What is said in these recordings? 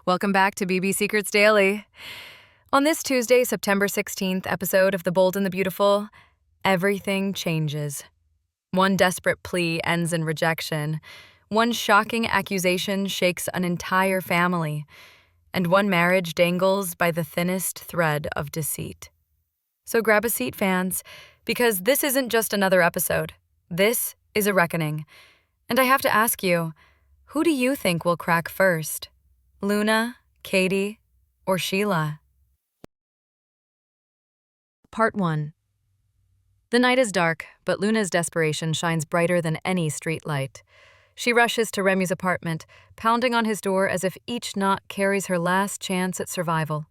Welcome back to BB Secrets Daily. On this Tuesday, September 16th episode of The Bold and the Beautiful, everything changes. One desperate plea ends in rejection. One shocking accusation shakes an entire family. And one marriage dangles by the thinnest thread of deceit. So grab a seat, fans, because this isn't just another episode. This is a reckoning. And I have to ask you, who do you think will crack first? Luna, Katie, or Sheila? Part 1. The night is dark, but Luna's desperation shines brighter than any streetlight. She rushes to Remy's apartment, pounding on his door as if each knock carries her last chance at survival.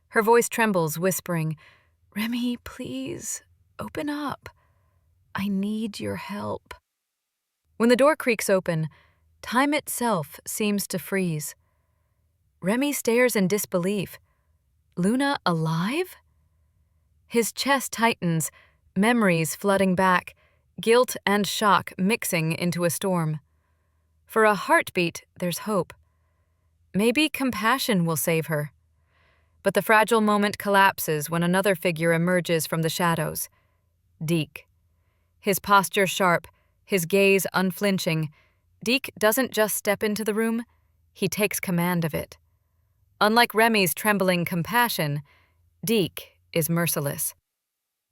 Her voice trembles, whispering, "Remy, please, open up. I need your help." When the door creaks open, time itself seems to freeze. Remy stares in disbelief. Luna alive? His chest tightens, memories flooding back, guilt and shock mixing into a storm. For a heartbeat, there's hope. Maybe compassion will save her. But the fragile moment collapses when another figure emerges from the shadows. Deke. His posture sharp, his gaze unflinching, Deke doesn't just step into the room, he takes command of it. Unlike Remy's trembling compassion, Deke is merciless.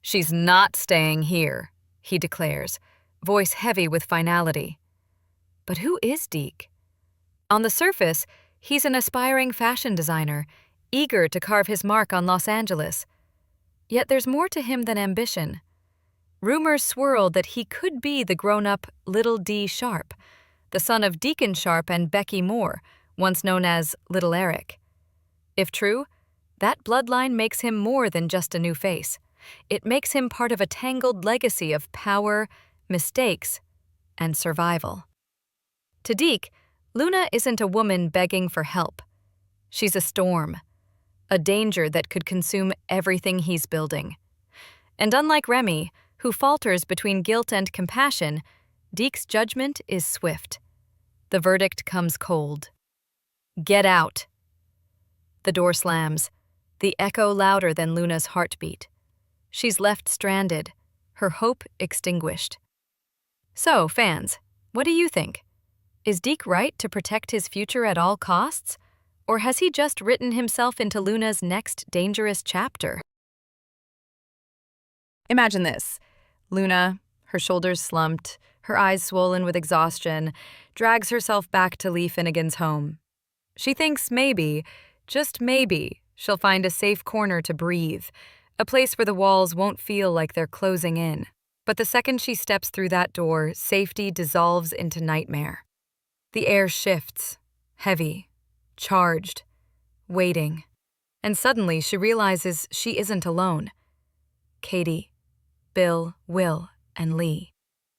"She's not staying here," he declares, voice heavy with finality. But who is Deke? On the surface, he's an aspiring fashion designer, eager to carve his mark on Los Angeles. Yet there's more to him than ambition. Rumors swirl that he could be the grown-up Little D. Sharp, the son of Deacon Sharp and Becky Moore, once known as Little Eric. If true, that bloodline makes him more than just a new face. It makes him part of a tangled legacy of power, mistakes, and survival. To Deke, Luna isn't a woman begging for help. She's a storm, a danger that could consume everything he's building. And unlike Remy, who falters between guilt and compassion, Deke's judgment is swift. The verdict comes cold. "Get out." The door slams, the echo louder than Luna's heartbeat. She's left stranded, her hope extinguished. So, fans, what do you think? Is Deke right to protect his future at all costs? Or has he just written himself into Luna's next dangerous chapter? Imagine this. Luna, her shoulders slumped, her eyes swollen with exhaustion, drags herself back to Lee Finnegan's home. She thinks maybe, just maybe, she'll find a safe corner to breathe, a place where the walls won't feel like they're closing in. But the second she steps through that door, safety dissolves into nightmare. The air shifts, heavy, charged, waiting. And suddenly she realizes she isn't alone. Katie, Bill, Will, and Lee.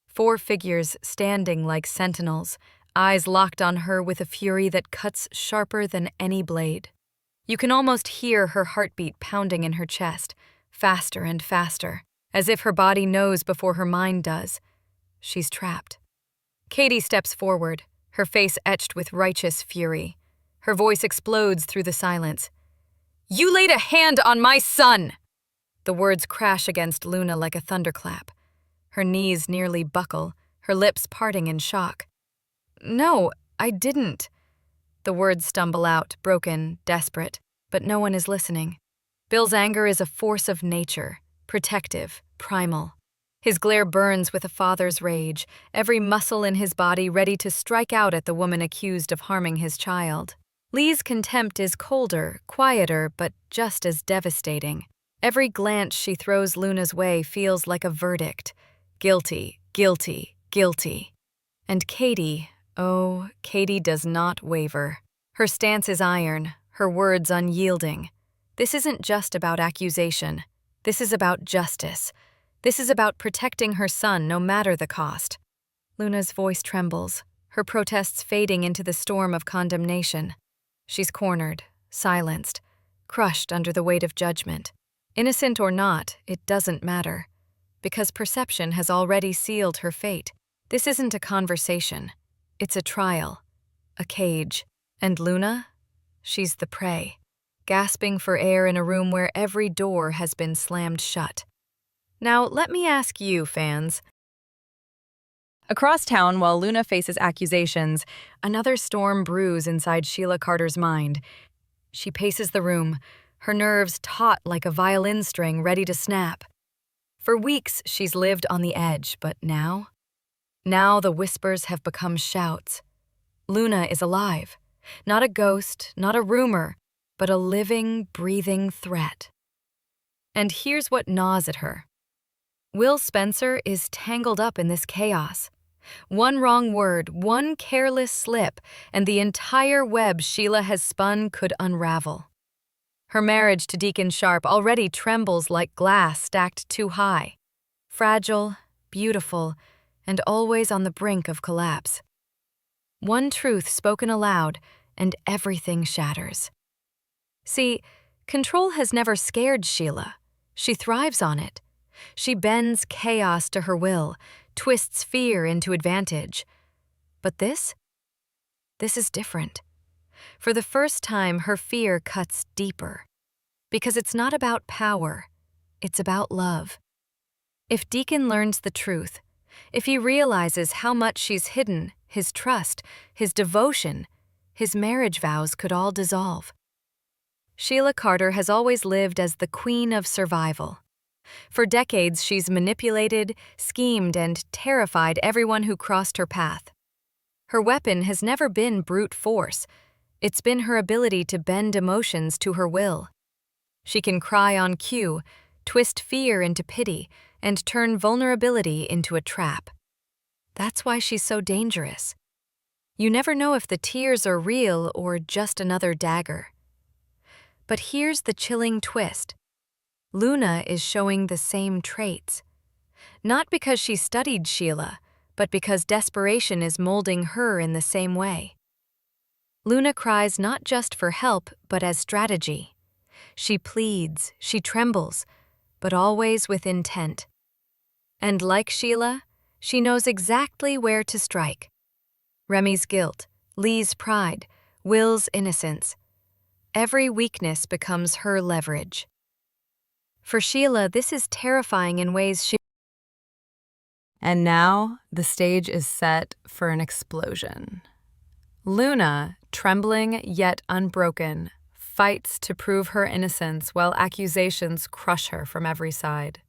4 figures standing like sentinels, eyes locked on her with a fury that cuts sharper than any blade. You can almost hear her heartbeat pounding in her chest, faster and faster, as if her body knows before her mind does. She's trapped. Katie steps forward, her face etched with righteous fury. Her voice explodes through the silence. "You laid a hand on my son!" The words crash against Luna like a thunderclap. Her knees nearly buckle, her lips parting in shock. "No, I didn't." The words stumble out, broken, desperate, but no one is listening. Bill's anger is a force of nature, protective, primal. His glare burns with a father's rage, every muscle in his body ready to strike out at the woman accused of harming his child. Lee's contempt is colder, quieter, but just as devastating. Every glance she throws Luna's way feels like a verdict. Guilty, guilty, guilty. And Katie, oh, Katie does not waver. Her stance is iron, her words unyielding. This isn't just about accusation. This is about justice. This is about protecting her son no matter the cost. Luna's voice trembles, her protests fading into the storm of condemnation. She's cornered, silenced, crushed under the weight of judgment. Innocent or not, it doesn't matter, because perception has already sealed her fate. This isn't a conversation. It's a trial, a cage. And Luna? she's the prey, gasping for air in a room where every door has been slammed shut. Now, let me ask you, fans. Across town, while Luna faces accusations, another storm brews inside Sheila Carter's mind. She paces the room, her nerves taut like a violin string ready to snap. For weeks, she's lived on the edge, but now? Now the whispers have become shouts. Luna is alive. Not a ghost, not a rumor, but a living, breathing threat. And here's what gnaws at her. Will Spencer is tangled up in this chaos. One wrong word, one careless slip, and the entire web Sheila has spun could unravel. Her marriage to Deacon Sharp already trembles like glass stacked too high. Fragile, beautiful, and always on the brink of collapse. One truth spoken aloud, and everything shatters. See, control has never scared Sheila. She thrives on it. She bends chaos to her will, twists fear into advantage. But this is different. For the first time, her fear cuts deeper. Because it's not about power, it's about love. If Deacon learns the truth, if he realizes how much she's hidden, his trust, his devotion, his marriage vows could all dissolve. Sheila Carter has always lived as the queen of survival. For decades, she's manipulated, schemed, and terrified everyone who crossed her path. Her weapon has never been brute force. It's been her ability to bend emotions to her will. She can cry on cue, twist fear into pity, and turn vulnerability into a trap. That's why she's so dangerous. You never know if the tears are real or just another dagger. But here's the chilling twist. Luna is showing the same traits. Not because she studied Sheila, but because desperation is molding her in the same way. Luna cries not just for help, but as strategy. She pleads, she trembles, but always with intent. And like Sheila, she knows exactly where to strike. Remy's guilt, Lee's pride, Will's innocence. Every weakness becomes her leverage. For Sheila, this is terrifying in ways she... And now, the stage is set for an explosion. Luna, trembling yet unbroken, fights to prove her innocence while accusations crush her from every side.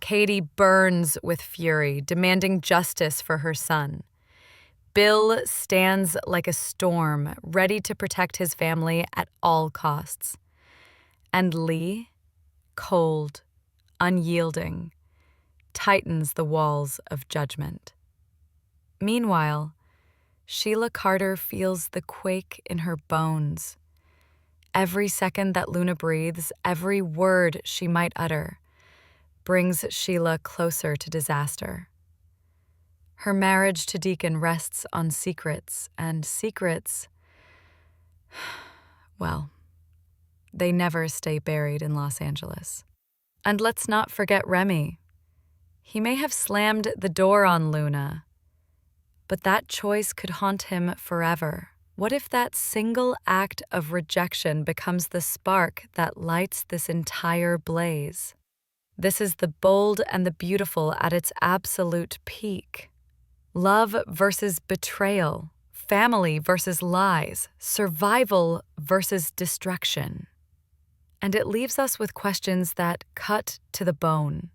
Katie burns with fury, demanding justice for her son. Bill stands like a storm, ready to protect his family at all costs. And Lee, cold, unyielding, tightens the walls of judgment. Meanwhile, Sheila Carter feels the quake in her bones. Every second that Luna breathes, every word she might utter, brings Sheila closer to disaster. Her marriage to Deacon rests on secrets, and secrets, well, they never stay buried in Los Angeles. And let's not forget Remy. He may have slammed the door on Luna, but that choice could haunt him forever. What if that single act of rejection becomes the spark that lights this entire blaze? This is the bold and the beautiful at its absolute peak. Love versus betrayal, family versus lies, survival versus destruction. And it leaves us with questions that cut to the bone.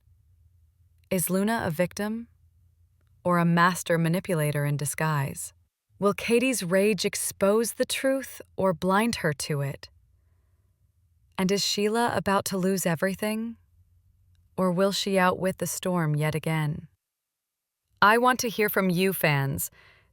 Is Luna a victim or a master manipulator in disguise? Will Katie's rage expose the truth or blind her to it? And is Sheila about to lose everything? Or will she outwit the storm yet again? I want to hear from you, fans.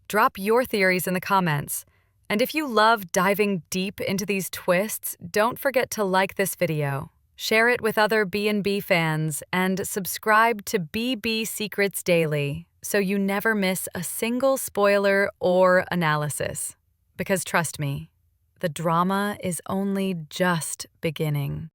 Drop your theories in the comments. And if you love diving deep into these twists, don't forget to like this video, share it with other B&B fans, and subscribe to BB Secrets Daily so you never miss a single spoiler or analysis. Because trust me, the drama is only just beginning.